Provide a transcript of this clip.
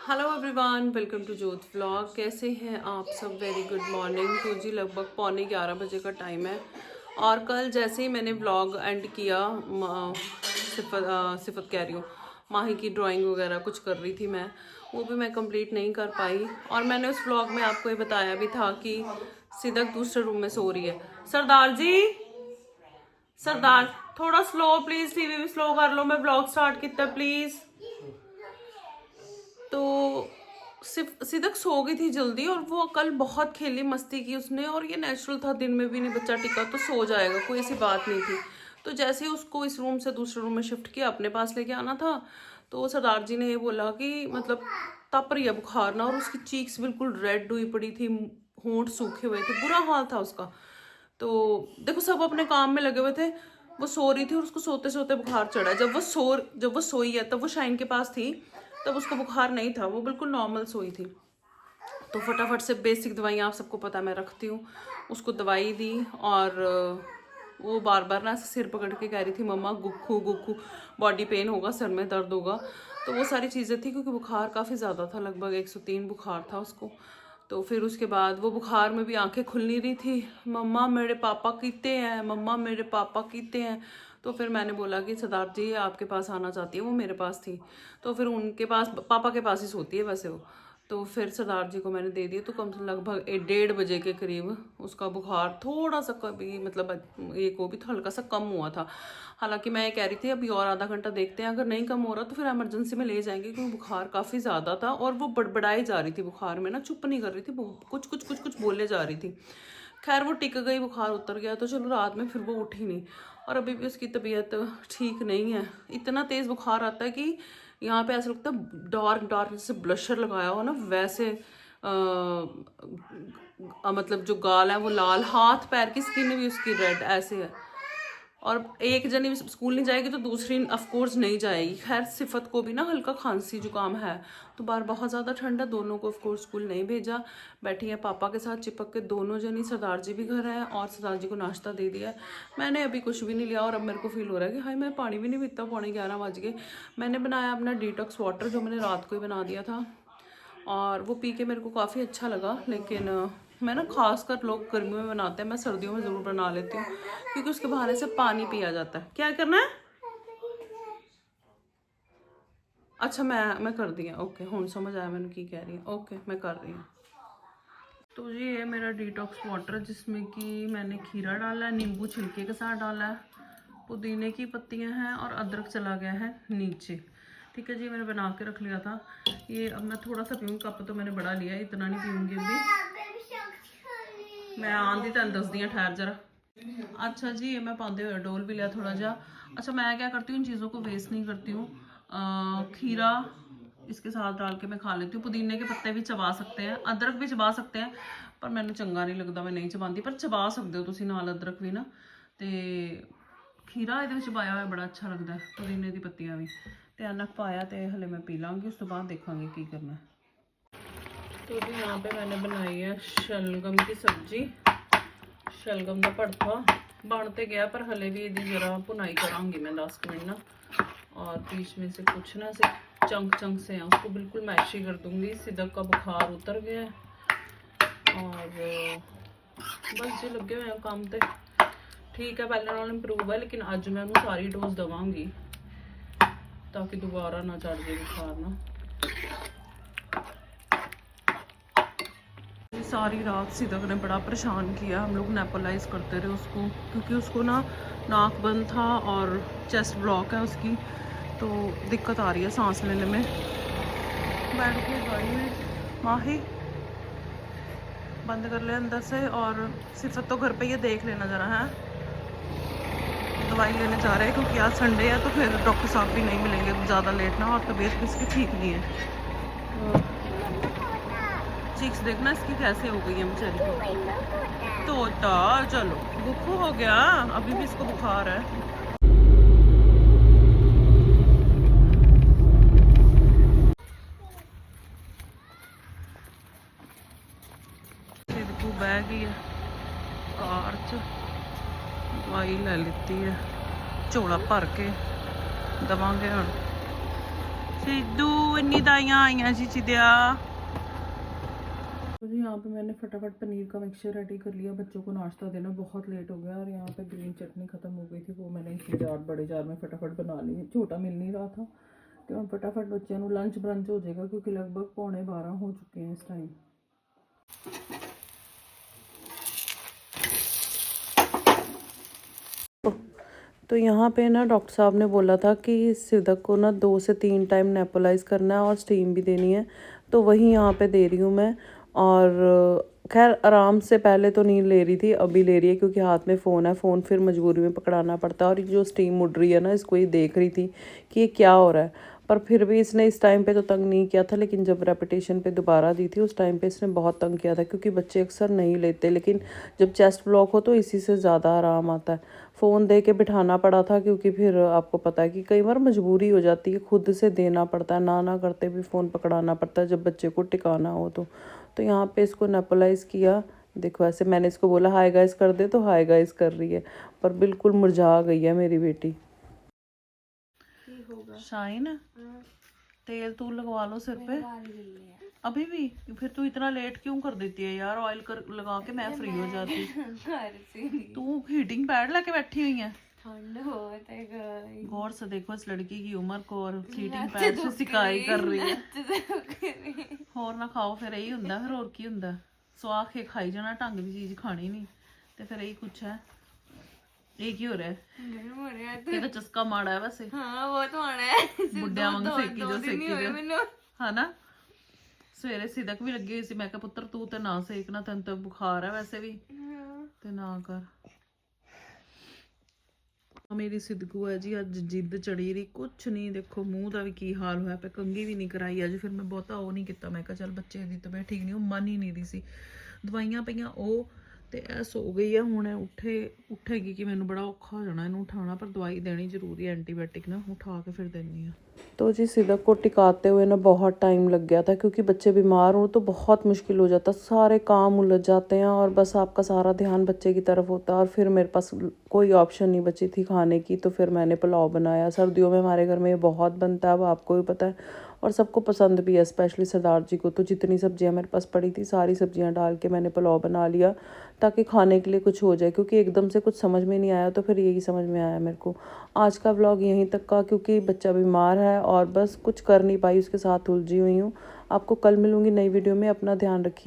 Hello everyone, welcome to जोत vlog. कैसे हैं आप सब? Very good morning. तो जी लगभग पौने 11 बजे का टाइम है और कल जैसे ही मैंने व्लॉग एंड किया, सिफत कह रही हूँ, माही की ड्राइंग वगैरह कुछ कर रही थी मैं, वो भी मैं कंप्लीट नहीं कर पाई। और मैंने उस व्लॉग में आपको ये बताया भी था कि सिदक दूसरे रूम में सो रही है। सरदार जी, सरदार थोड़ा स्लो प्लीज, टीवी भी स्लो कर लो, मैं व्लॉग स्टार्ट किया प्लीज। तो सिर्फ सिदक सो गई थी जल्दी और वो कल बहुत खेली मस्ती की उसने, और ये नेचुरल था, दिन में भी नहीं बच्चा टिका तो सो जाएगा, कोई ऐसी बात नहीं थी। तो जैसे ही उसको इस रूम से दूसरे रूम में शिफ्ट किया, अपने पास लेके आना था, तो सरदार जी ने ये बोला कि मतलब तप रही है बुखार ना, और उसकी चीक्स बिल्कुल रेड हुई पड़ी थी, होंठ सूखे हुए थे, बुरा हाल था उसका। तो देखो सब अपने काम में लगे हुए थे, वो सो रही थी और उसको सोते सोते बुखार चढ़ा। जब वो सोई है तब वो शाइन के पास थी, तब उसको बुखार नहीं था, वो बिल्कुल नॉर्मल सोई थी। तो फटाफट से बेसिक दवाइयाँ, आप सबको पता मैं रखती हूँ, उसको दवाई दी। और वो बार बार ना ऐसे सिर पकड़ के कह रही थी, मम्मा गुक्खू गुक्खू, बॉडी पेन होगा, सर में दर्द होगा। तो वो सारी चीज़ें थी, क्योंकि बुखार काफ़ी ज़्यादा था, लगभग 103 बुखार था उसको। तो फिर उसके बाद वो बुखार में भी आंखें खुल नहीं रही थी, मम्मा मेरे पापा कीते हैं, मम्मा मेरे पापा कीते हैं। तो फिर मैंने बोला कि सरदार जी आपके पास आना चाहती है, वो मेरे पास थी। तो फिर उनके पास, पापा के पास ही सोती है वैसे वो। तो फिर सरदार जी को मैंने दे दिया। तो कम से लगभग 1:30 बजे के करीब उसका बुखार थोड़ा सा, कभी मतलब एक वो भी हल्का सा कम हुआ था। हालांकि मैं ये कह रही थी अभी और आधा घंटा देखते हैं, अगर नहीं कम हो रहा तो फिर इमरजेंसी में ले जाएंगे, क्योंकि बुखार काफ़ी ज़्यादा था और वो बड़बड़ाई जा रही थी बुखार में ना, चुप नहीं कर रही थी, कुछ कुछ कुछ कुछ बोले जा रही थी। खैर वो टिक गई, बुखार उतर गया, तो चलो रात में फिर वो उठी नहीं। और अभी भी उसकी तबीयत ठीक नहीं है, इतना तेज़ बुखार आता है कि यहाँ पे ऐसा लगता है डार्क डार्क जैसे ब्लशर लगाया हो ना, वैसे मतलब जो गाल है वो लाल, हाथ पैर की स्किन भी उसकी रेड ऐसे है। और एक जनी स्कूल नहीं जाएगी तो दूसरी ऑफ कोर्स नहीं जाएगी। खैर सिफत को भी ना हल्का खांसी जुकाम है, तो बाहर बहुत ज़्यादा ठंड है, दोनों को ऑफ कोर्स स्कूल नहीं भेजा, बैठी है पापा के साथ चिपक के दोनों जनी। सरदार जी भी घर है और सरदार जी को नाश्ता दे दिया है, मैंने अभी कुछ भी नहीं लिया। और अब मेरे को फील हो रहा है कि हाय मैं पानी भी नहीं पीता, पौने 11 बज गए। मैंने बनाया अपना डिटॉक्स वाटर, जो मैंने रात को ही बना दिया था, और वो पी के मेरे को काफ़ी अच्छा लगा। लेकिन मैं ना, खासकर लोग गर्मियों में बनाते हैं, मैं सर्दियों में ज़रूर बना लेती हूँ, क्योंकि उसके बहाने से पानी पिया जाता है। क्या करना है? अच्छा मैं कर दी है, ओके हूँ समझ आया मैंने की कह रही है, ओके मैं कर रही हूँ। तो ये है मेरा डिटॉक्स वाटर, जिसमें कि मैंने खीरा डाला है, नींबू छिलके के साथ डाला है, पुदीने की पत्तियां हैं और अदरक चला गया है नीचे। ठीक है जी, मैंने बना के रख लिया था ये। अब मैं थोड़ा सा पीऊँ, कप तो मैंने बड़ा लिया है, इतना नहीं पीऊँगी अभी, मैं आंधी तेन दस दी ठहर जरा। अच्छा जी, ये मैं पाते हुए डोल भी लिया थोड़ा जा। अच्छा मैं क्या करती हूँ, इन चीज़ों को वेस्ट नहीं करती हूँ। खीरा इसके साथ डाल के मैं खा लेती हूँ, पुदीने के पत्ते भी चबा सकते हैं, अदरक भी चबा सकते हैं, पर मैंने चंगा नहीं लगता, मैं नहीं चबाती, पर चबा सकते हो तुसी नाल अदरक भी ना। तो खीरा ये चबाया हुआ बड़ा अच्छा लगता है, पुदीने की पत्तियाँ भी। तो अनक पाया तो हले मैं पी लाँगी, उस तो बाद देखांगे की करना है। तो जी यहाँ पे मैंने बनाई है शलगम की सब्जी, शलगम का भरता बनते गया, पर हले भी यदि जरा भुनाई करांगी मैं 10 मिनट ना। और बीच में से कुछ ना से चंक चंक से हैं, उसको बिल्कुल मैशी कर दूंगी। सिदक का बुखार उतर गया है और बस जो लगे हुए हैं काम ते ठीक है, पहले नाल इंप्रूव है, लेकिन अज मैं उन्हें सारी डोज देवांगी ताकि दोबारा ना चढ़ जाए बुखार ना। सारी रात सिदक ने बड़ा परेशान किया, हम लोग नेपोलाइज करते रहे उसको, क्योंकि उसको ना नाक बंद था और चेस्ट ब्लॉक है उसकी, तो दिक्कत आ रही है सांस लेने में। बैठ के गाड़ी में माही बंद कर ले अंदर से। और सिफत तो घर पे ये देख लेना ज़रा है, दवाई लेने जा रहे हैं क्योंकि आज संडे है, तो फिर डॉक्टर साहब भी नहीं मिलेंगे ज़्यादा लेट ना, और तबीयत इसकी ठीक नहीं है। चीक्स देखना इसकी कैसे हो गई है बेचारी को। तोता चलो बुखू हो गया, अभी भी इसको बुखार है। बह गई है कार च, दवाई ले लीती है, झोला भर के दवांगे हम। सिद्धू इन्नी दाइयां आईयां जी चिदिया। तो जी यहाँ पे मैंने फटाफट पनीर का मिक्सचर रेडी कर लिया, बच्चों को नाश्ता देना बहुत लेट हो गया। और यहाँ पे ग्रीन चटनी ख़त्म हो गई थी, वो मैंने इसी जार बड़े जार में फटाफट बना ली, छोटा मिल नहीं रहा था। तो हम फटाफट बच्चों को लंच ब्रंच हो जाएगा क्योंकि लगभग 11:15 हो चुके हैं इस टाइम। तो यहाँ पे ना डॉक्टर साहब ने बोला था कि सिदक को ना 2 से 3 टाइम नेपोलाइज करना है और स्टीम भी देनी है, तो वही यहाँ पे दे रही हूँ मैं। और खैर आराम से पहले तो नहीं ले रही थी, अभी ले रही है क्योंकि हाथ में फ़ोन है, फ़ोन फिर मजबूरी में पकड़ाना पड़ता है। और जो स्टीम उड़ रही है ना, इसको ये देख रही थी कि ये क्या हो रहा है, पर फिर भी इसने इस टाइम पे तो तंग नहीं किया था। लेकिन जब रेपिटेशन पे दोबारा दी थी उस टाइम पे इसने बहुत तंग किया था, क्योंकि बच्चे अक्सर नहीं लेते। लेकिन जब चेस्ट ब्लॉक हो तो इसी से ज़्यादा आराम आता है। फ़ोन दे के बिठाना पड़ा था क्योंकि फिर आपको पता है कि कई बार मजबूरी हो जाती है, खुद से देना पड़ता है, ना करते भी फ़ोन पकड़ाना पड़ता है जब बच्चे को टिकाना हो। तो यहाँ पे इसको नेपोलाइज़ किया। देखो ऐसे मैंने इसको बोला हाय गाइस कर दे, तो हाय गाइस कर रही है, पर बिल्कुल मुरझा गई है मेरी बेटी। शाइन तेल तूल लगवा लो सिर पे अभी भी। फिर तू इतना लेट क्यों कर देती है यार, ऑयल कर लगा के मैं फ्री हो जाती। तू हीटिंग पैड लेके बैठी हुई है, ठंड बहुत है। गौर से देखो इस लड़की की उम्र को, और हीटिंग पैड से सिकाई कर रही है। और ना खाओ फिर यही हुंदा, फिर और की हुंदा, सुआ के खाई जाना, ढंग दी चीज खानी नहीं, तो फिर यही कुछ है। ये की हो रहा है? ये तो चस्का माड़ा है वैसे। हाँ वो तो आना है, बुड्ढिया वांग सेकी जो है ना। सवेरे सिदक भी लगी हुई सी, मैं कहा पुत्र तू तो ना सेकना, तेन तो बुखार है वैसे भी, ते ना कर। मेरी सिद्धू है जी अज जिद चढ़ी रही, कुछ नहीं। देखो मूँह का भी की हाल होया पे, कंघी भी नहीं कराई अज। फिर मैं बहुता वो नहीं किया, मैं कहा चल बच्चे की तबीयत ठीक नहीं, मन ही नहीं रही सी। दवाइयां पईयां ਉਹ ਤੇ ਇਹ ਸੋ ਗਈ ਆ ਹੁਣ, ਉੱਠੇਗੀ कि मैनू बड़ा औखा हो जाना इन्हू उठाना, पर दवाई देनी जरूरी है एंटीबायोटिक ना, उठा के फिर देनी है। तो जी सिदक को टिकाते हुए ना बहुत टाइम लग गया था, क्योंकि बच्चे बीमार हो तो बहुत मुश्किल हो जाता, सारे काम उलझ जाते हैं और बस आपका सारा ध्यान बच्चे की तरफ होता है। और फिर मेरे पास कोई ऑप्शन नहीं बची थी खाने की, तो फिर मैंने पुलाव बनाया। सर्दियों में हमारे घर में ये बहुत बनता है, अब आपको भी पता है, और सबको पसंद भी है, स्पेशली सरदार जी को। तो जितनी सब्जियां मेरे पास पड़ी थी सारी सब्जियां डाल के मैंने पुलाव बना लिया, ताकि खाने के लिए कुछ हो जाए, क्योंकि एकदम से कुछ समझ में नहीं आया। तो फिर यही समझ में आया मेरे को। आज का व्लॉग यहीं तक का, क्योंकि बच्चा बीमार है और बस कुछ कर नहीं पाई, उसके साथ उलझी हुई हूँ। आपको कल मिलूँगी नई वीडियो में, अपना ध्यान रखिए।